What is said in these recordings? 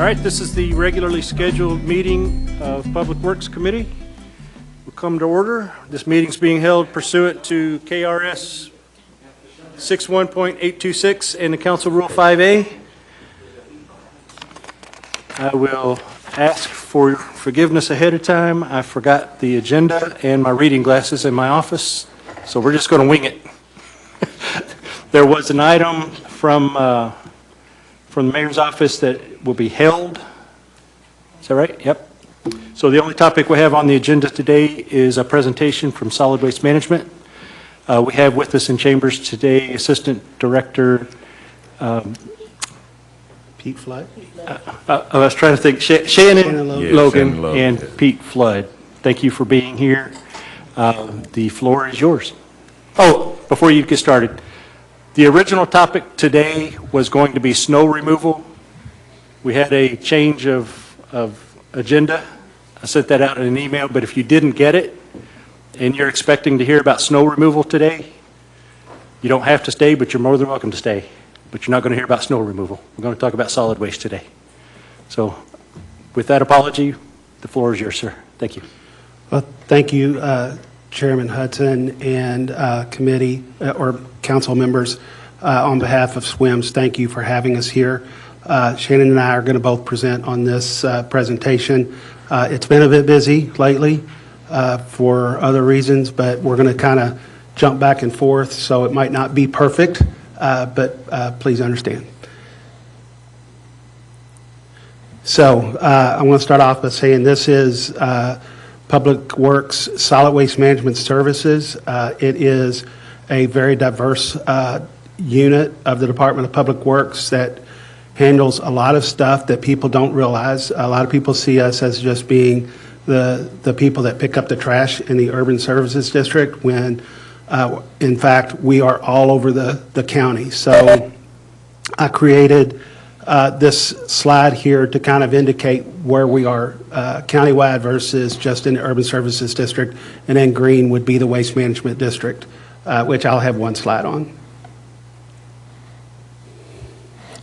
right, this is the regularly scheduled meeting of Public Works Committee. We'll come to order. This meeting is being held pursuant to KRS 61.826 and the Council Rule 5A. I will ask for forgiveness ahead of time. I forgot the agenda and my reading glasses in my office, so we're just going to wing it. There was an item from the mayor's office that will be held. Is that right? Yep. So the only topic we have on the agenda today is a presentation from Solid Waste Management. We have with us in chambers today Assistant Director Pete Flood. I was trying to think. Shannon Logan and yeah. Pete Flood. Thank you for being here. The floor is yours. Oh, before you get started, the original topic today was going to be snow removal. We had a change of agenda. I sent that out in an email, but if you didn't get it and you're expecting to hear about snow removal today, you don't have to stay, but you're more than welcome to stay. But you're not going to hear about snow removal. We're going to talk about solid waste today. So with that apology, the floor is yours, sir. Thank you. Well, thank you, Chairman Hudson and committee or council members. On behalf of SWIMS, thank you for having us here. Shannon and I are going to both present on this presentation. It's been a bit busy lately for other reasons, but we're going to kind of jump back and forth, so it might not be perfect, but please understand. So I'm going to start off by saying this is Public Works Solid Waste Management Services. It is a very diverse unit of the Department of Public Works that handles a lot of stuff that people don't realize. A lot of people see us as just being the people that pick up the trash in the Urban Services District when in fact we are all over the county. So I created this slide here to kind of indicate where we are countywide versus just in the Urban Services District, and then green would be the Waste Management District, which I'll have one slide on.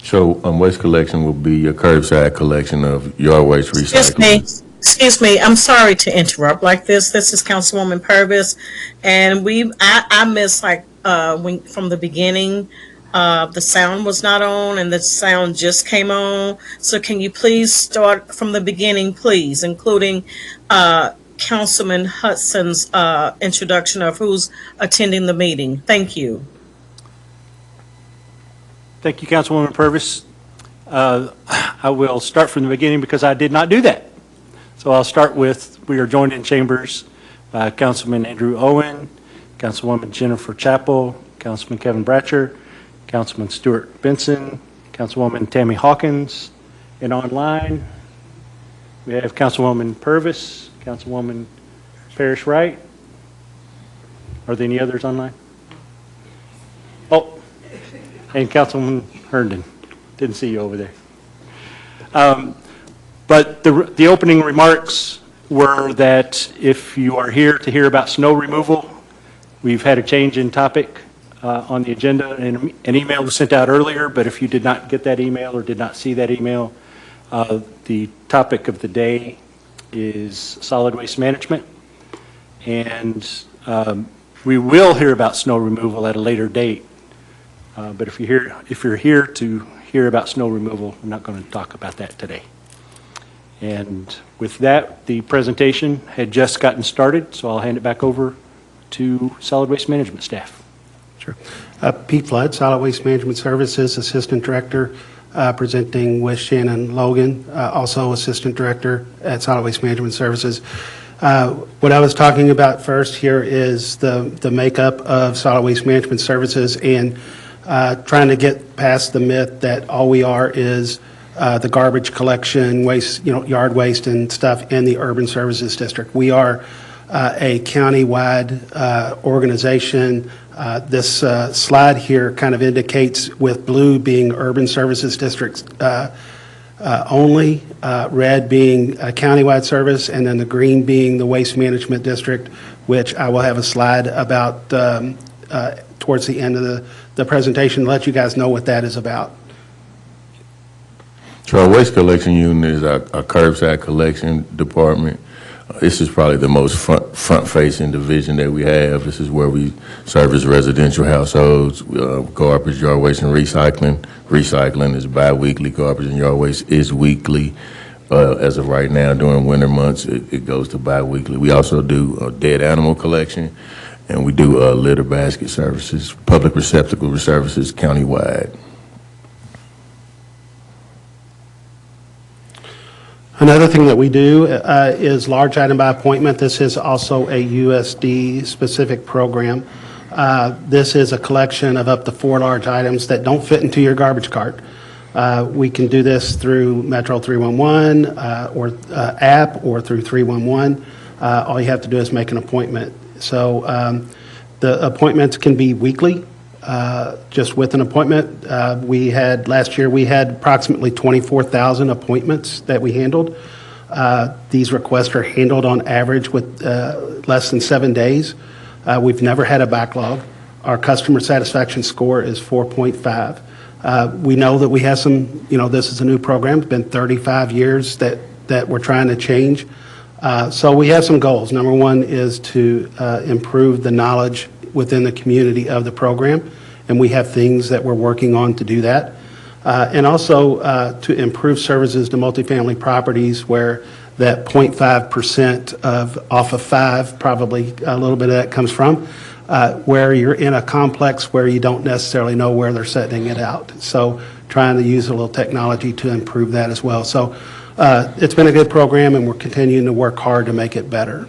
So waste collection will be your curbside collection of yard waste recycling. Excuse me, I'm sorry to interrupt like this. This is Councilwoman Purvis, and I missed from the beginning. The sound was not on and the sound just came on. So can you please start from the beginning, please, including Councilman Hudson's introduction of who's attending the meeting. Thank you. Thank you, Councilwoman Purvis. I will start from the beginning because I did not do that. So I'll start with, we are joined in chambers by Councilman Andrew Owen, Councilwoman Jennifer Chappell, Councilman Kevin Bratcher, Councilman Stuart Benson, Councilwoman Tammy Hawkins, and online we have Councilwoman Purvis, Councilwoman Parrish Wright. Are there any others online? Oh, and Councilwoman Herndon. Didn't see you over there. But the opening remarks were that if you are here to hear about snow removal, we've had a change in topic on the agenda, and an email was sent out earlier, but if you did not get that email or did not see that email, the topic of the day is solid waste management, and we will hear about snow removal at a later date, but if you're here to hear about snow removal, we're not going to talk about that today. And with that, the presentation had just gotten started, so I'll hand it back over to solid waste management staff. Sure. Pete Flood, Solid Waste Management Services, Assistant Director, presenting with Shannon Logan, also Assistant Director at Solid Waste Management Services. What I was talking about first here is the makeup of Solid Waste Management Services and trying to get past the myth that all we are is the garbage collection, waste, yard waste and stuff in the Urban Services District. We are a county-wide organization. This slide here kind of indicates with blue being Urban Services Districts only, red being a countywide service, and then the green being the Waste Management District, which I will have a slide about towards the end of the presentation to let you guys know what that is about. So our waste collection unit is our curbside collection department. This is probably the most front-facing division that we have. This is where we service residential households, garbage, yard waste, and recycling. Recycling is bi-weekly. Garbage and yard waste is weekly. As of right now, during winter months, it goes to bi-weekly. We also do dead animal collection, and we do litter basket services, public receptacle services countywide. Another thing that we do is large item by appointment. This is also a USD-specific program. This is a collection of up to 4 large items that don't fit into your garbage cart. We can do this through Metro 311 or app or through 311. All you have to do is make an appointment. So the appointments can be weekly. Just with an appointment, last year we had approximately 24,000 appointments that we handled. These requests are handled on average with less than 7 days. We've never had a backlog. Our customer satisfaction score is 4.5. We know that we have some, this is a new program. It's been 35 years that we're trying to change. So we have some goals. Number one is to improve the knowledge within the community of the program, and we have things that we're working on to do that. And also to improve services to multifamily properties where that 0.5% off of 5, probably a little bit of that comes from, where you're in a complex where you don't necessarily know where they're setting it out. So trying to use a little technology to improve that as well. So it's been a good program, and we're continuing to work hard to make it better.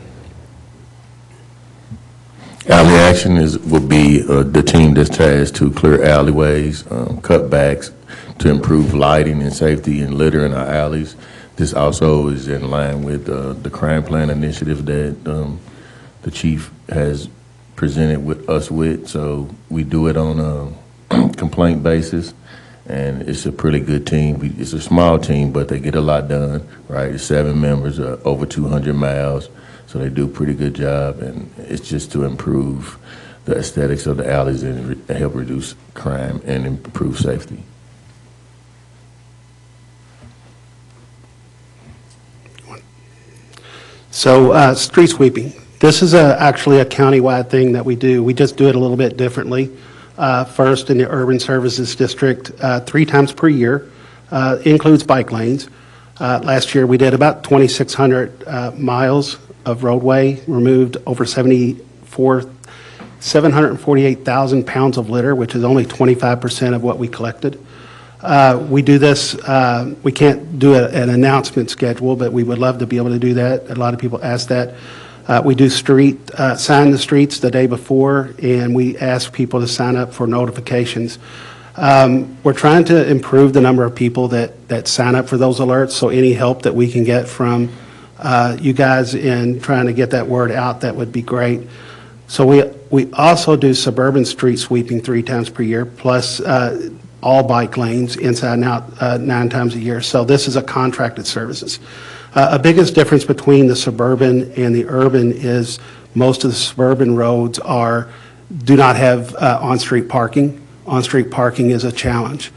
Alley action will be the team that's tasked to clear alleyways, cutbacks, to improve lighting and safety and litter in our alleys. This also is in line with the crime plan initiative that the chief has presented with us with. So we do it on a complaint basis, and it's a pretty good team. It's a small team, but they get a lot done, right? It's 7 members, over 200 miles. So they do a pretty good job, and it's just to improve the aesthetics of the alleys and help reduce crime and improve safety. So street sweeping. This is actually a countywide thing that we do. We just do it a little bit differently. First, in the Urban Services District, 3 times per year, includes bike lanes. Last year, we did about 2,600 miles of roadway, removed over 748,000 pounds of litter, which is only 25% of what we collected. We do this, we can't do an announcement schedule, but we would love to be able to do that. A lot of people ask that. We do sign the streets the day before, and we ask people to sign up for notifications. We're trying to improve the number of people that sign up for those alerts, so any help that we can get from you guys in trying to get that word out, that would be great. So we also do suburban street sweeping 3 times per year, plus all bike lanes inside and out 9 times a year. So this is a contracted services. A biggest difference between the suburban and the urban is most of the suburban roads do not have on-street parking. On-street parking is a challenge,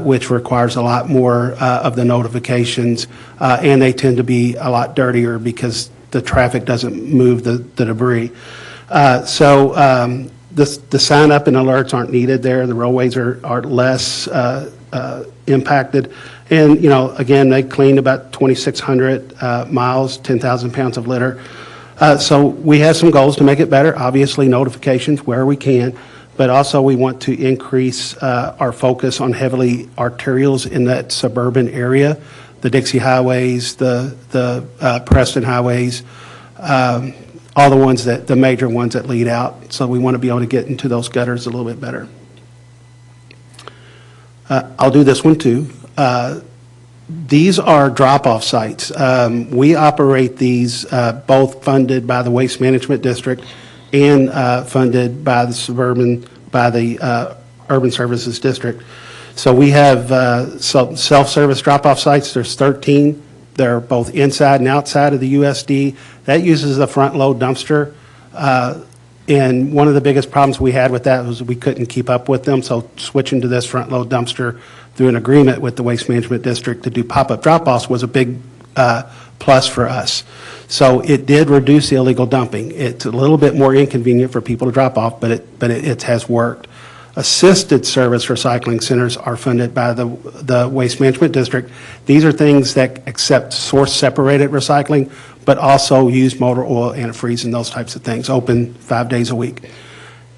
which requires a lot more of the notifications, and they tend to be a lot dirtier because the traffic doesn't move the debris. So the sign up and alerts aren't needed there. The roadways are less impacted. And, again, they cleaned about 2,600 miles, 10,000 pounds of litter. So we have some goals to make it better, obviously notifications where we can, but also we want to increase our focus on heavily arterials in that suburban area, the Dixie highways, the Preston highways, all the major ones that lead out. So we want to be able to get into those gutters a little bit better. I'll do this one too. These are drop-off sites. We operate these both funded by the Waste Management District and funded by the Urban Services District. So we have self-service drop-off sites. There's 13. They're both inside and outside of the USD. That uses a front-load dumpster. And one of the biggest problems we had with that was we couldn't keep up with them. So switching to this front-load dumpster through an agreement with the Waste Management District to do pop-up drop-offs was a big plus for us. So it did reduce the illegal dumping. It's a little bit more inconvenient for people to drop off, but it has worked. Assisted service recycling centers are funded by the Waste Management District. These are things that accept source-separated recycling, but also use motor oil, antifreeze, and those types of things, open 5 days a week.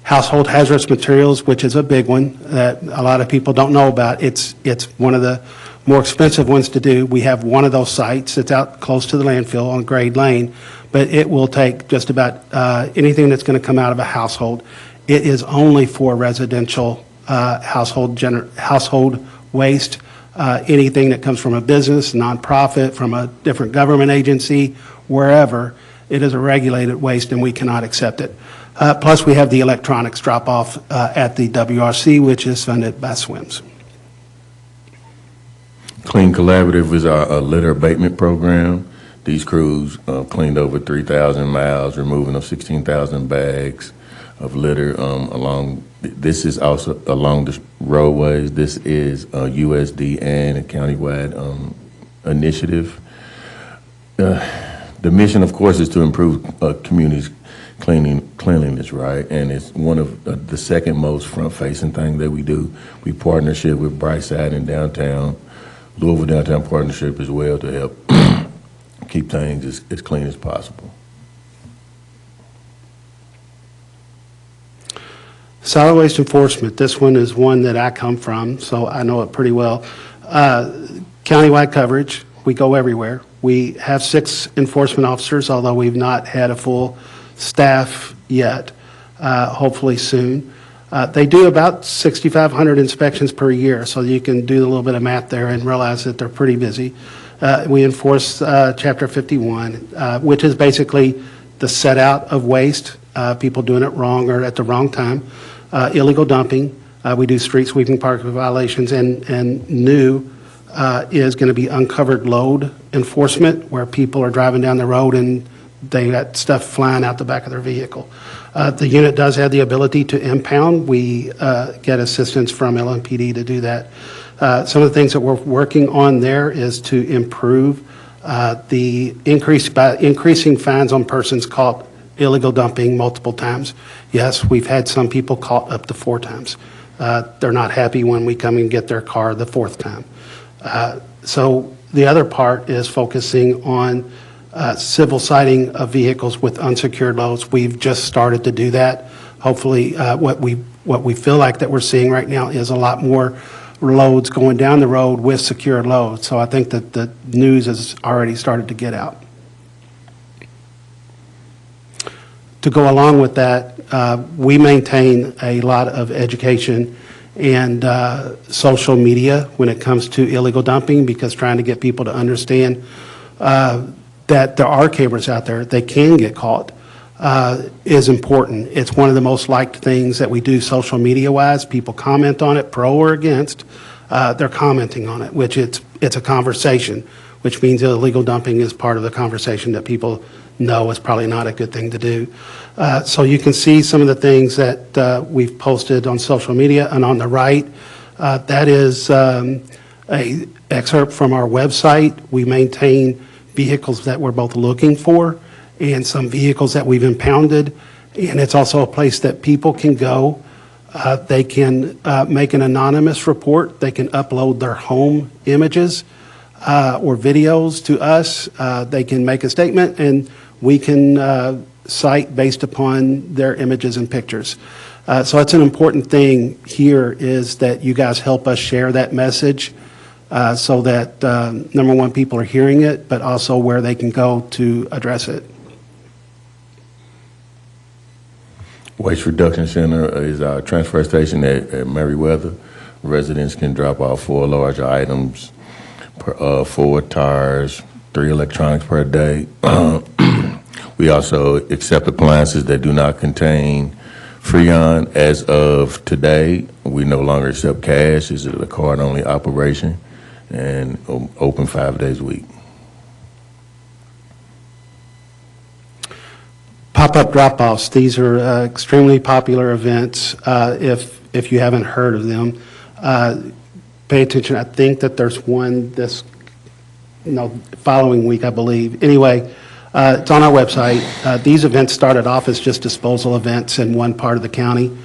Household hazardous materials, which is a big one that a lot of people don't know about. It's one of the more expensive ones to do. We have one of those sites that's out close to the landfill on Grade Lane, but it will take just about anything that's going to come out of a household. It is only for residential household waste. Anything that comes from a business, nonprofit, from a different government agency, wherever, it is a regulated waste and we cannot accept it. Plus, we have the electronics drop-off at the WRC, which is funded by SWIMS. Clean Collaborative is our litter abatement program. These crews cleaned over 3,000 miles, removing of 16,000 bags of litter along. This is also along the roadways. This is a USD and a countywide initiative. The mission, of course, is to improve communities' cleanliness, right? And it's one of the second most front-facing thing that we do. We partnership with Brightside in downtown, Louisville Downtown Partnership as well to help keep things as clean as possible. Solid waste enforcement, this one is one that I come from, so I know it pretty well. Countywide coverage, we go everywhere. We have 6 enforcement officers, although we've not had a full staff yet, hopefully soon. They do about 6,500 inspections per year, so you can do a little bit of math there and realize that they're pretty busy. We enforce Chapter 51, which is basically the set out of waste, people doing it wrong or at the wrong time. Illegal dumping, we do street sweeping, parking violations, and new is going to be uncovered load enforcement, where people are driving down the road and they got stuff flying out the back of their vehicle. The unit does have the ability to impound. We get assistance from LMPD to do that. Some of the things that we're working on there is to improve the increasing fines on persons caught illegal dumping multiple times. Yes, we've had some people caught up to 4 times. They're not happy when we come and get their car the 4th time. So the other part is focusing on civil citing of vehicles with unsecured loads. We've just started to do that. Hopefully, what we feel like that we're seeing right now is a lot more loads going down the road with secured loads. So I think that the news has already started to get out. To go along with that, we maintain a lot of education and social media when it comes to illegal dumping, because trying to get people to understand that there are cameras out there, they can get caught, is important. It's one of the most liked things that we do social media-wise. People comment on it, pro or against. They're commenting on it, which it's a conversation, which means illegal dumping is part of the conversation that people know is probably not a good thing to do. So you can see some of the things that we've posted on social media. And on the right, that is a excerpt from our website. We maintain vehicles that we're both looking for and some vehicles that we've impounded. And it's also a place that people can go. They can make an anonymous report. They can upload their home images or videos to us. They can make a statement, and we can cite based upon their images and pictures. So it's an important thing here is that you guys help us share that message so that, number one, people are hearing it, but also where they can go to address it. Waste Reduction Center is our transfer station at Meriwether. Residents can drop off 4 large items, 4 tires, 3 electronics per day. We also accept appliances that do not contain Freon. As of today, we no longer accept cash. This is a card-only operation and open 5 days a week. Pop-up drop-offs, these are extremely popular events if you haven't heard of them. pay attention. I think that there's one this, following week, I believe. Anyway, it's on our website. These events started off as just disposal events in one part of the county.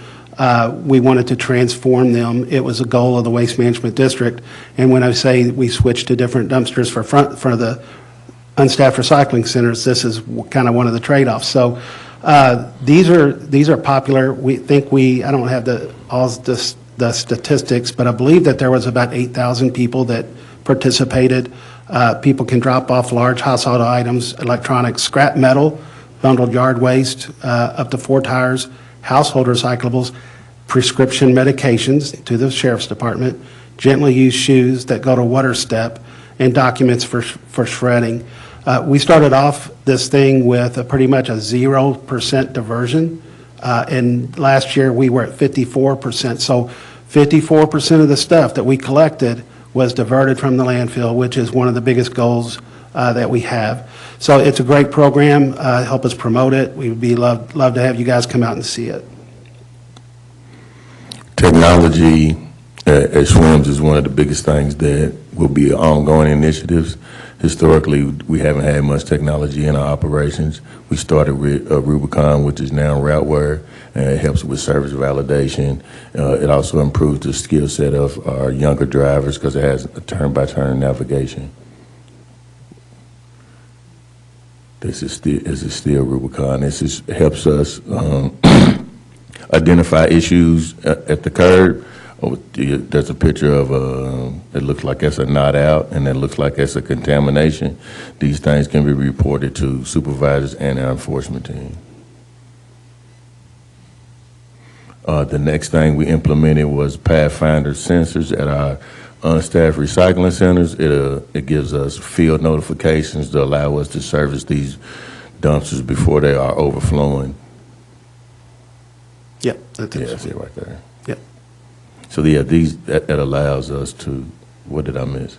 We wanted to transform them. It was a goal of the Waste Management District. And when I say we switched to different dumpsters for the unstaffed recycling centers, this is kind of one of the trade-offs. So these are popular. I don't have the statistics, but I believe that there was about 8,000 people that participated. People can drop off large household items, electronics, scrap metal, bundled yard waste, up to 4 tires, household recyclables, prescription medications to the sheriff's department, gently used shoes that go to water step, and documents for shredding. We started off this thing with pretty much a 0% diversion, and last year we were at 54%. So 54% of the stuff that we collected was diverted from the landfill, which is one of the biggest goals that we have. So it's a great program. Help us promote it. We would love to have you guys come out and see it. Technology at SWIMS is one of the biggest things that will be ongoing initiatives. Historically, we haven't had much technology in our operations. We started with Rubicon, which is now Routeware, and it helps with service validation. It also improves the skill set of our younger drivers because it has a turn-by-turn navigation. This is still Rubicon. This helps us identify issues at the curb. There's a picture of it looks like it's a knot out, and it looks like it's a contamination. These things can be reported to supervisors and our enforcement team. The next thing we implemented was Pathfinder sensors at our unstaffed recycling centers. It gives us field notifications to allow us to service these dumpsters before they are overflowing. Yep. That's Yeah, see it right there. Yep. So yeah, that allows us to. What did I miss?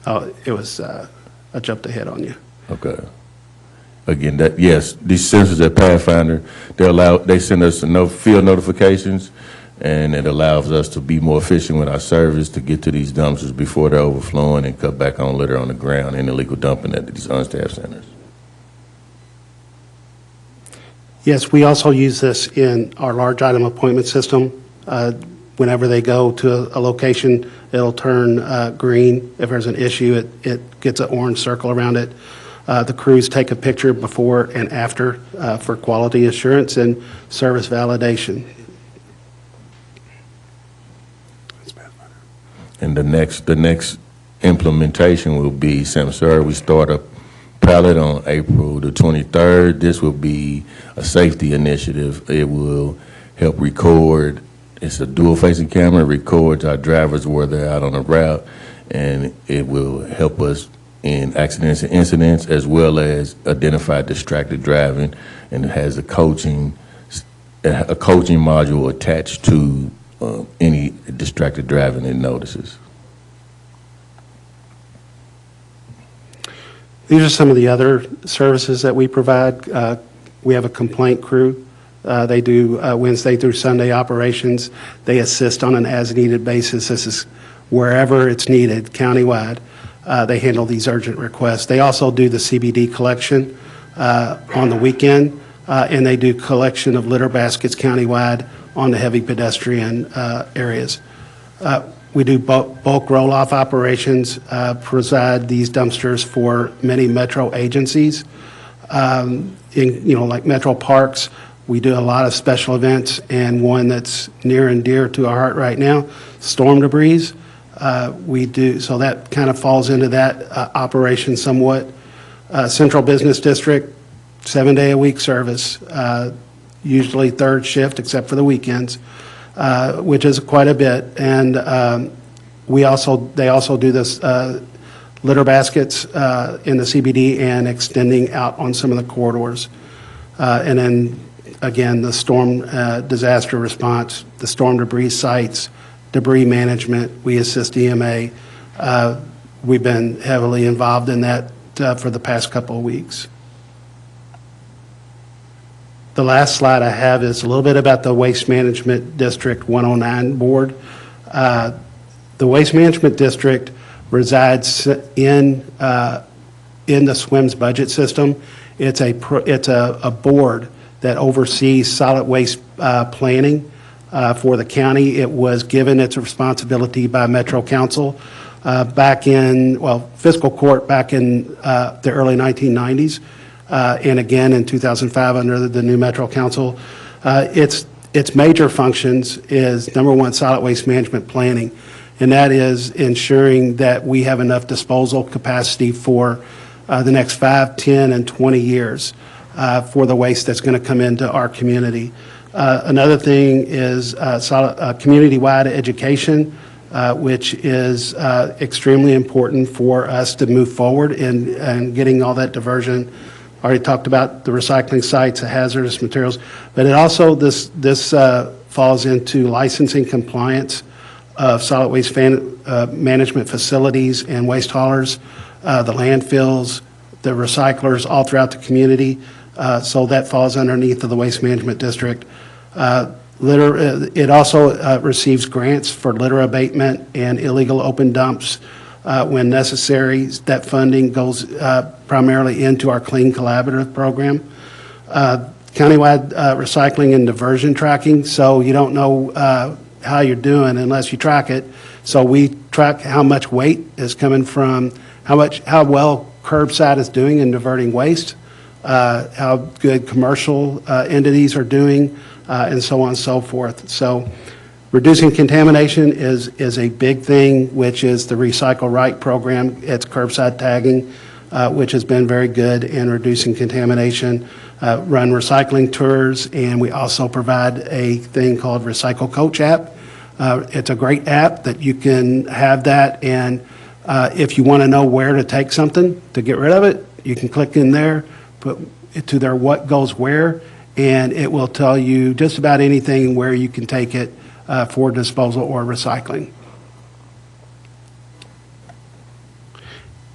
Oh, it was, I jumped ahead on you. Okay. Again, these sensors at Pathfinder, they send us field notifications, and it allows us to be more efficient with our service to get to these dumpsters before they're overflowing and cut back on litter on the ground and illegal dumping at these unstaffed centers. Yes, we also use this in our large item appointment system. Whenever they go to a location, it'll turn green. If there's an issue, it gets an orange circle around it. The crews take a picture before and after for quality assurance and service validation. And the next implementation will be Samsara. We start a pilot on April the 23rd. This will be a safety initiative. It will help record. It's a dual-facing camera. It records our drivers where they're out on the route, and it will help us in accidents and incidents, as well as identify distracted driving, and it has a coaching module attached to any distracted driving it notices. These are some of the other services that we provide. We have a complaint crew. They do Wednesday through Sunday operations. They assist on an as-needed basis. This is wherever it's needed, countywide. They handle these urgent requests. They also do the CBD collection on the weekend, and they do collection of litter baskets countywide on the heavy pedestrian areas. We do bulk roll-off operations, preside these dumpsters for many metro agencies, like Metro Parks. We do a lot of special events, and one that's near and dear to our heart right now, storm debris. We do, so that kind of falls into that operation somewhat. Central Business District, 7-day-a-week service, usually third shift except for the weekends, which is quite a bit. And they also do this litter baskets in the CBD and extending out on some of the corridors. And then again, the storm disaster response, the storm debris sites, debris management, we assist EMA. We've been heavily involved in that for the past couple of weeks. The last slide I have is a little bit about the Waste Management District 109 board. The Waste Management District resides in the SWIMS budget system. It's a board that oversees solid waste planning for the county. It was given its responsibility by Metro Council fiscal court back in the early 1990s, and again in 2005 under the new Metro Council. Its major functions is, number one, solid waste management planning, and that is ensuring that we have enough disposal capacity for the next 5, 10, and 20 years for the waste that's going to come into our community. Another thing is community-wide education, which is extremely important for us to move forward in getting all that diversion. Already talked about the recycling sites, the hazardous materials, but it also, this falls into licensing compliance of solid waste management facilities and waste haulers, the landfills, the recyclers all throughout the community. So that falls underneath of the Waste Management District. It also receives grants for litter abatement and illegal open dumps when necessary. That funding goes primarily into our Clean Collaborative program. Countywide recycling and diversion tracking, so you don't know how you're doing unless you track it. So we track how much weight is coming from, how well curbside is doing in diverting waste, how good commercial entities are doing, and so on and so forth. So reducing contamination is a big thing, which is the Recycle Right program. It's curbside tagging, which has been very good in reducing contamination. Run recycling tours, and we also provide a thing called Recycle Coach app. It's a great app that you can have that, and if you want to know where to take something to get rid of it, you can click in there, put it to their what goes where, and it will tell you just about anything where you can take it for disposal or recycling.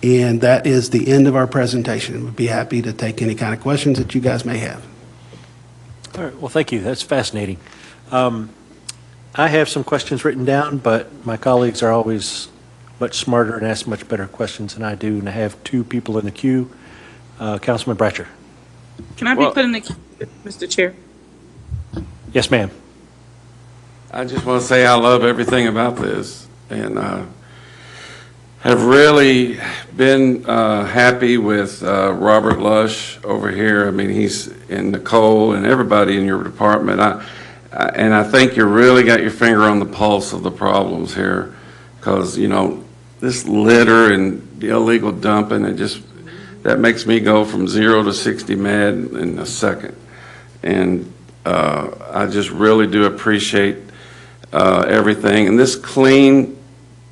And that is the end of our presentation. We'd be happy to take any kind of questions that you guys may have. All right, well, thank you. That's fascinating. I have some questions written down, but my colleagues are always much smarter and ask much better questions than I do, and I have two people in the queue. Councilman Bratcher. Can I be put in the queue, Mr. Chair? Yes, ma'am. I just want to say I love everything about this, and have really been happy with Robert Lush over here. I mean, he's in Nicole and everybody in your department. And I think you really got your finger on the pulse of the problems here, because, you know, this litter and the illegal dumping, that makes me go from 0 to 60 mad in a second. And I just really do appreciate everything. And this Clean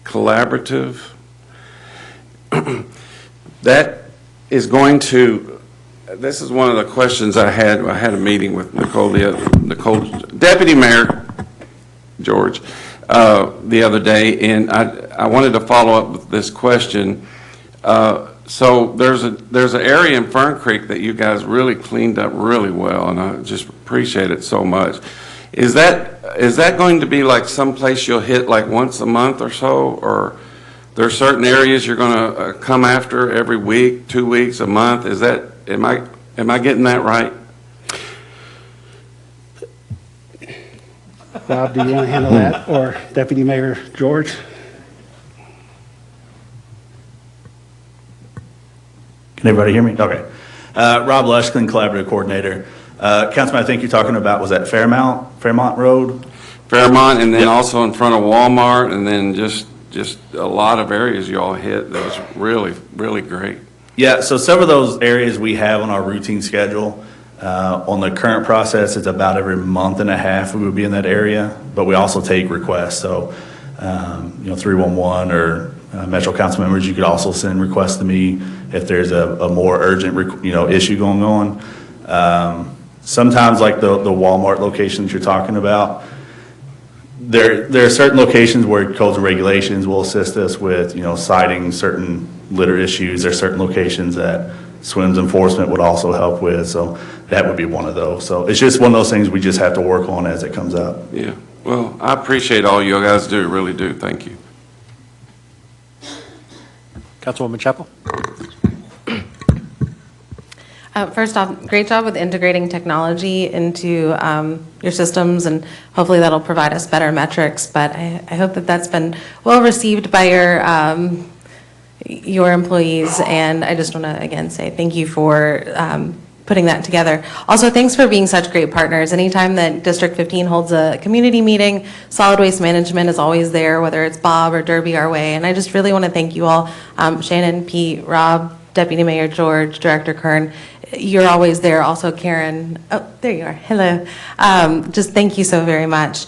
Collaborative, that is going to, this is one of the questions I had. I had a meeting with Nicole, Deputy Mayor George, the other day, and I wanted to follow up with this question. So there's an area in Fern Creek that you guys really cleaned up really well, and I just appreciate it so much. Is that going to be like someplace you'll hit like once a month or so, or there are certain areas you're going to come after every week, 2 weeks, a month? Is that, am I getting that right? Bob, do you want to handle that, or Deputy Mayor George? Can everybody hear me? Okay. Rob Lush, Clean Collaborative Coordinator. Councilman, I think you're talking about, was that Fairmont Road? Fairmont, and then also in front of Walmart, and then just a lot of areas you all hit that was really, really great. Yeah, so some of those areas we have on our routine schedule. On the current process, it's about every month and a half we would be in that area, but we also take requests. So, 311 or Metro Council members, you could also send requests to me if there's a more urgent, issue going on. Sometimes, like the Walmart locations you're talking about, there are certain locations where codes and regulations will assist us with, citing certain litter issues. There are certain locations that SWIMS enforcement would also help with, so that would be one of those. So it's just one of those things we just have to work on as it comes up. Yeah, well, I appreciate all you guys do, really do. Thank you. Councilwoman Chapel? First off, great job with integrating technology into your systems, and hopefully that'll provide us better metrics. But I hope that that's been well received by your employees, and I just want to again say thank you for putting that together. Also, thanks for being such great partners. Anytime that District 15 holds a community meeting, solid waste management is always there, whether it's Bob or Derby our way. And I just really want to thank you all, Shannon, Pete, Rob, Deputy Mayor George, Director Kern. You're always there. Also, Karen. Oh, there you are. Hello. Just thank you so very much.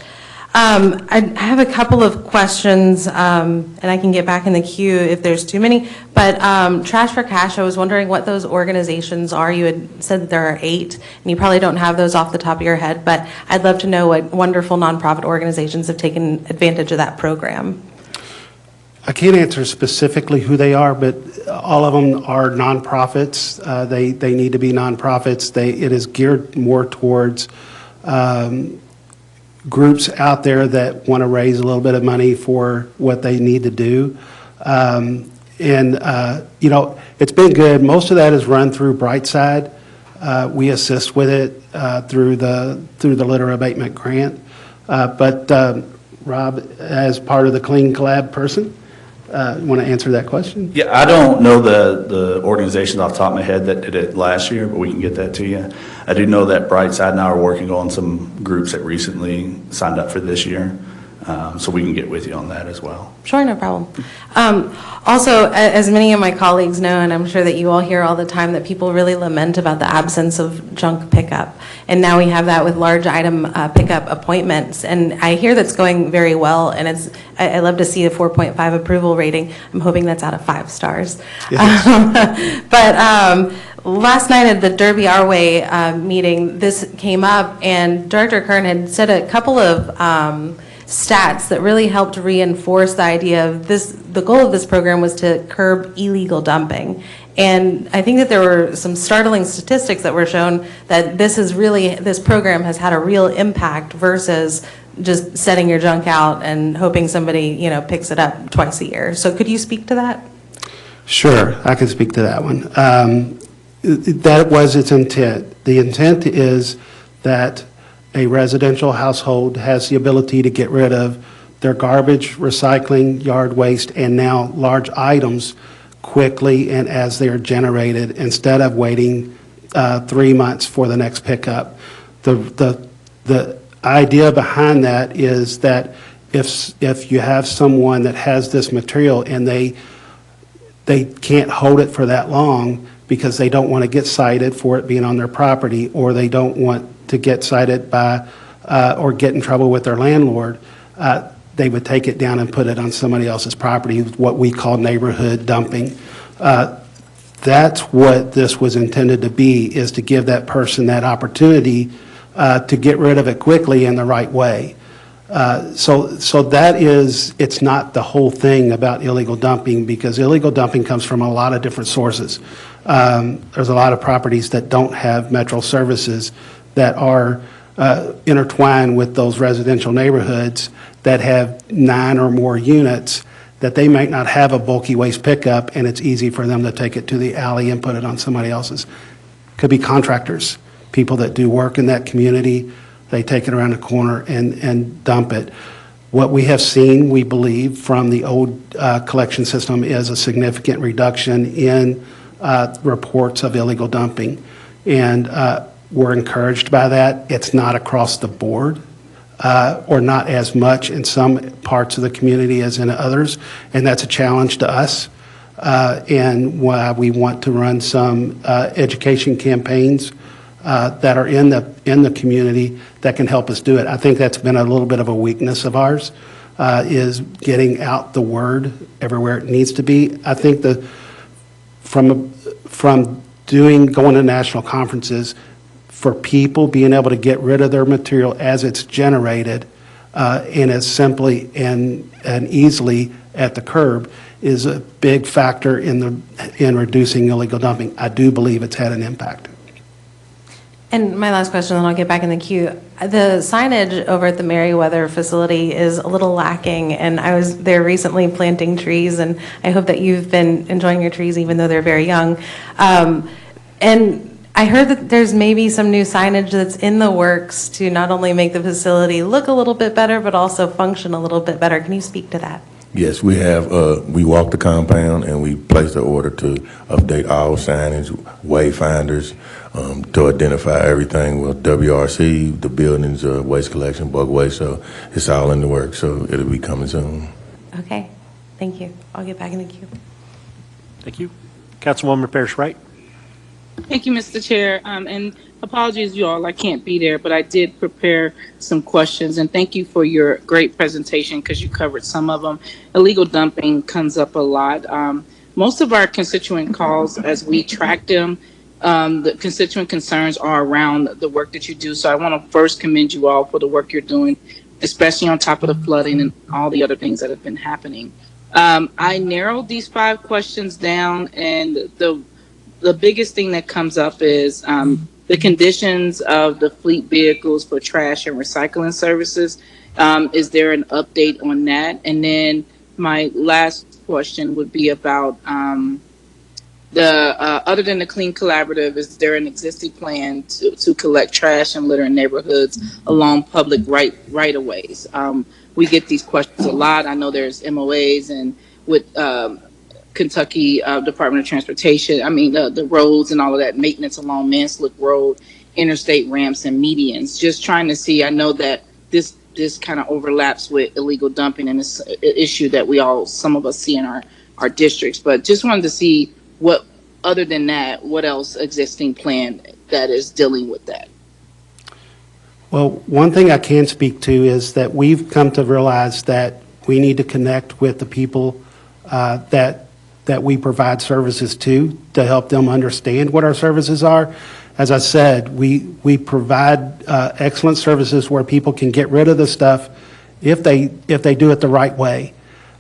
I have a couple of questions, and I can get back in the queue if there's too many. But Trash for Cash, I was wondering what those organizations are. You had said that there are 8, and you probably don't have those off the top of your head, but I'd love to know what wonderful nonprofit organizations have taken advantage of that program. I can't answer specifically who they are, but all of them are nonprofits. They need to be nonprofits. It is geared more towards groups out there that want to raise a little bit of money for what they need to do. You know, it's been good. Most of that is run through Brightside. We assist with it through the litter abatement grant. But Rob, as part of the Clean Collab person, want to answer that question? Yeah, I don't know the organizations off the top of my head that did it last year, but we can get that to you. I do know that Brightside and I are working on some groups that recently signed up for this year, so we can get with you on that as well. Sure, no problem. Also, as many of my colleagues know, and I'm sure that you all hear all the time, that people really lament about the absence of junk pickup. And now we have that with large item pickup appointments. And I hear that's going very well, and I love to see a 4.5 approval rating. I'm hoping that's out of 5 stars. Yes. But last night at the Derby Our Way meeting, this came up, and Director Kern had said a couple of stats that really helped reinforce the idea of this. The goal of this program was to curb illegal dumping. And I think that there were some startling statistics that were shown that this program has had a real impact versus just setting your junk out and hoping somebody, picks it up twice a year. So could you speak to that? Sure, I can speak to that one. That was its intent. The intent is that a residential household has the ability to get rid of their garbage, recycling, yard waste, and now large items quickly and as they're generated instead of waiting 3 months for the next pickup. The idea behind that is that if you have someone that has this material and they can't hold it for that long because they don't want to get cited for it being on their property, or they don't want to get cited by or get in trouble with their landlord, they would take it down and put it on somebody else's property, what we call neighborhood dumping. That's what this was intended to be, is to give that person that opportunity to get rid of it quickly in the right way. So that is, it's not the whole thing about illegal dumping, because illegal dumping comes from a lot of different sources. There's a lot of properties that don't have metro services that are intertwined with those residential neighborhoods that have 9 or more units, that they might not have a bulky waste pickup, and it's easy for them to take it to the alley and put it on somebody else's. Could be contractors, people that do work in that community. They take it around the corner and dump it. What we have seen, we believe, from the old collection system is a significant reduction in reports of illegal dumping. And we're encouraged by that. It's not across the board, or not as much in some parts of the community as in others, and that's a challenge to us, and why we want to run some education campaigns that are in the community that can help us do it. I think that's been a little bit of a weakness of ours, is getting out the word everywhere it needs to be. I think from going to national conferences, for people being able to get rid of their material as it's generated and as simply and easily at the curb is a big factor in reducing illegal dumping. I do believe it's had an impact. And my last question, then I'll get back in the queue. The signage over at the Merriweather facility is a little lacking, and I was there recently planting trees, and I hope that you've been enjoying your trees even though they're very young. And I heard that there's maybe some new signage that's in the works to not only make the facility look a little bit better, but also function a little bit better. Can you speak to that? Yes, we have, we walked the compound and we placed an order to update all signage, wayfinders, to identify everything with WRC, the buildings, waste collection, bulk waste, so it's all in the works, so it'll be coming soon. Okay, thank you. I'll get back in the queue. Thank you. Councilwoman Parrish Wright. Thank you, Mr. Chair. And apologies, you all, I can't be there, but I did prepare some questions. And thank you for your great presentation because you covered some of them. Illegal dumping comes up a lot. Most of our constituent calls, as we track them, the constituent concerns are around the work that you do. So I want to first commend you all for the work you're doing, especially on top of the flooding and all the other things that have been happening. I narrowed these 5 questions down, and the biggest thing that comes up is the conditions of the fleet vehicles for trash and recycling services. Is there an update on that? And then my last question would be about other than the Clean Collaborative, is there an existing plan to collect trash and litter in neighborhoods along public right-of-ways? We get these questions a lot. I know there's MOAs and with Kentucky Department of Transportation, the roads and all of that maintenance along Manslick Road, interstate ramps and medians. Just trying to see, I know that this kind of overlaps with illegal dumping and it's an issue that some of us see in our districts, but just wanted to see what, other than that, what else existing plan that is dealing with that? Well, one thing I can speak to is that we've come to realize that we need to connect with the people that we provide services to help them understand what our services are. As I said, we provide excellent services where people can get rid of the stuff if they do it the right way.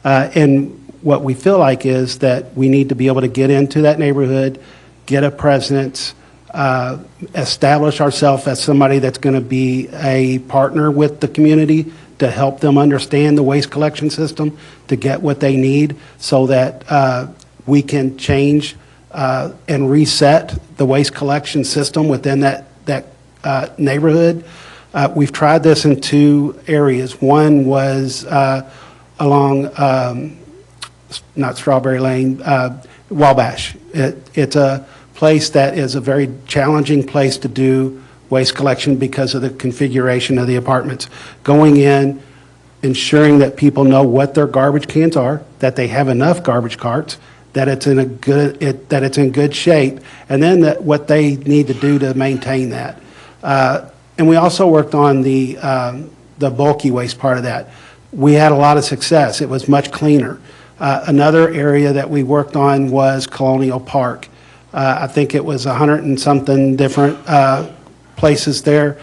And what we feel like is that we need to be able to get into that neighborhood, get a presence, establish ourselves as somebody that's going to be a partner with the community to help them understand the waste collection system, to get what they need so that we can change and reset the waste collection system within that neighborhood. We've tried this in 2 areas. One was along, not Strawberry Lane, Wabash. It's a place that is a very challenging place to do waste collection because of the configuration of the apartments. Going in, ensuring that people know what their garbage cans are, that they have enough garbage carts, that it's in good shape, and then what they need to do to maintain that. And we also worked on the bulky waste part of that. We had a lot of success. It was much cleaner. Another area that we worked on was Colonial Park. I think it was 100 and something different places there.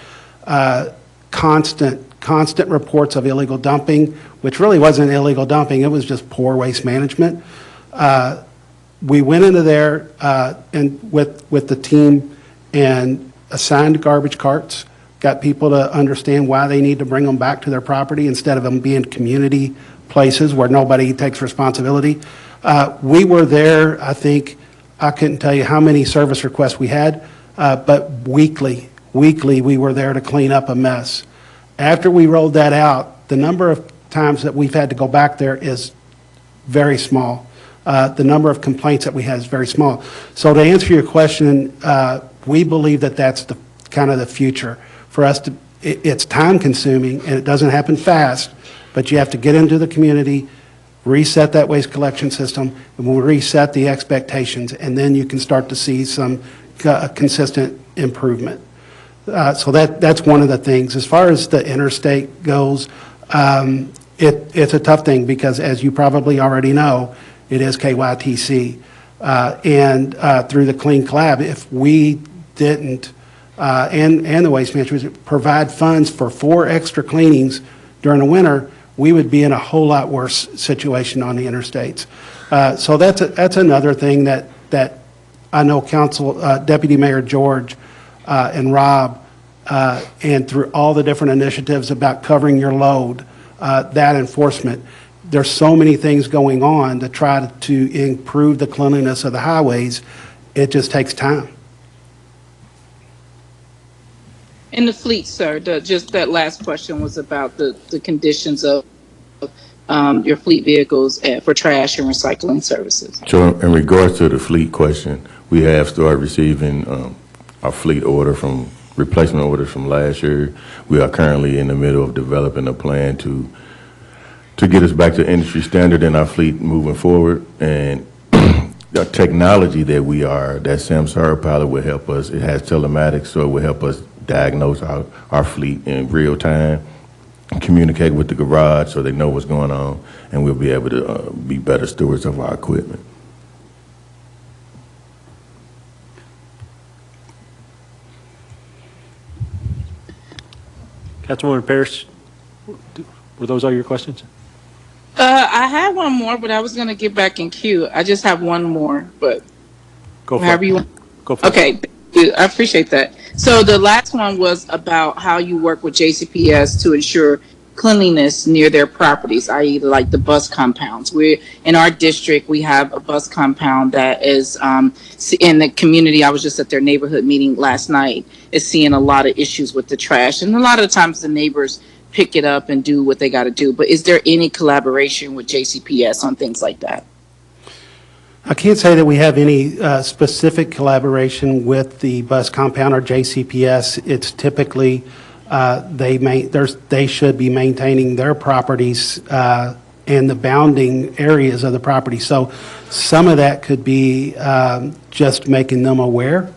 Constant reports of illegal dumping, which really wasn't illegal dumping, it was just poor waste management. We went into there and with the team and assigned garbage carts, got people to understand why they need to bring them back to their property instead of them being community places where nobody takes responsibility. We were there, I think, I couldn't tell you how many service requests we had, but weekly we were there to clean up a mess. After we rolled that out, the number of times that we've had to go back there is very small. The number of complaints that we have is very small. So to answer your question, we believe that that's the kind of the future for us to. It's time consuming and it doesn't happen fast, but you have to get into the community, reset that waste collection system, and we'll reset the expectations, and then you can start to see some consistent improvement. So that's one of the things. As far as the interstate goes, it's a tough thing because, as you probably already know, it is KYTC. And through the Clean Collab, if we didn't, and the Waste Management, provide funds for 4 extra cleanings during the winter, we would be in a whole lot worse situation on the interstates. So that's another thing that I know Deputy Mayor George and Rob, and through all the different initiatives about covering your load, that enforcement, there's so many things going on to try to improve the cleanliness of the highways. It just takes time. And the fleet, sir, just that last question was about the conditions of your fleet vehicles for trash and recycling services. So in regards to the fleet question, we have started receiving our fleet replacement orders from last year. We are currently in the middle of developing a plan to get us back to industry standard in our fleet moving forward. And the technology that Samsara pilot will help us. It has telematics, so it will help us diagnose our fleet in real time, communicate with the garage so they know what's going on, and we'll be able to be better stewards of our equipment. Councilwoman Parrish, were those all your questions? I had one more, but I was going to get back in queue. I just have one more, but Go for however it. you want. Go for it. Okay, thank you. I appreciate that. So the last one was about how you work with JCPS to ensure cleanliness near their properties, i.e. like the bus compounds. In our district, we have a bus compound that is in the community. I was just at their neighborhood meeting last night, is seeing a lot of issues with the trash. And a lot of times the neighbors pick it up and do what they got to do. But is there any collaboration with JCPS on things like that? I can't say that we have any specific collaboration with the bus compound or JCPS. It's typically they should be maintaining their properties and the bounding areas of the property. So some of that could be just making them aware.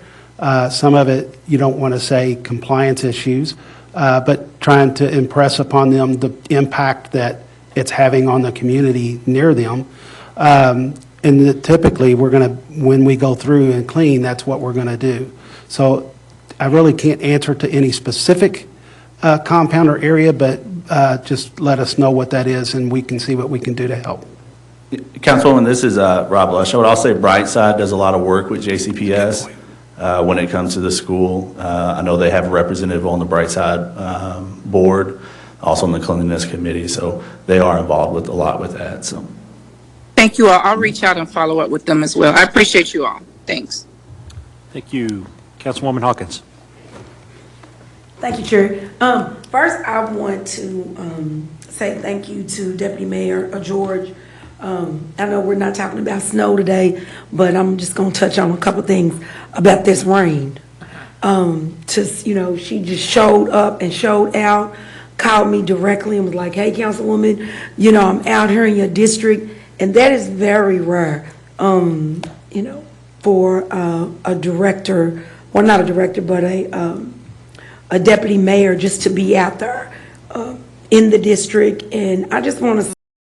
Some of it, you don't want to say compliance issues, but trying to impress upon them the impact that it's having on the community near them. And typically, when we go through and clean, that's what we're going to do. So I really can't answer to any specific compound or area, but just let us know what that is, and we can see what we can do to help. Councilwoman, this is Rob Lush. I would also say Brightside does a lot of work with JCPS when it comes to the school. I know they have a representative on the Brightside board, also on the cleanliness committee, so they are involved with a lot with that. So, thank you all. I'll reach out and follow up with them as well. I appreciate you all. Thanks. Thank you. Councilwoman Hawkins. Thank you, Chair. First, I want to say thank you to Deputy Mayor George. I know we're not talking about snow today, but I'm just going to touch on a couple things about this rain. She just showed up and showed out, called me directly and was like, hey, Councilwoman, I'm out here in your district, and that is very rare, for a director, well, not a director, but a deputy mayor just to be out there in the district. And I just want to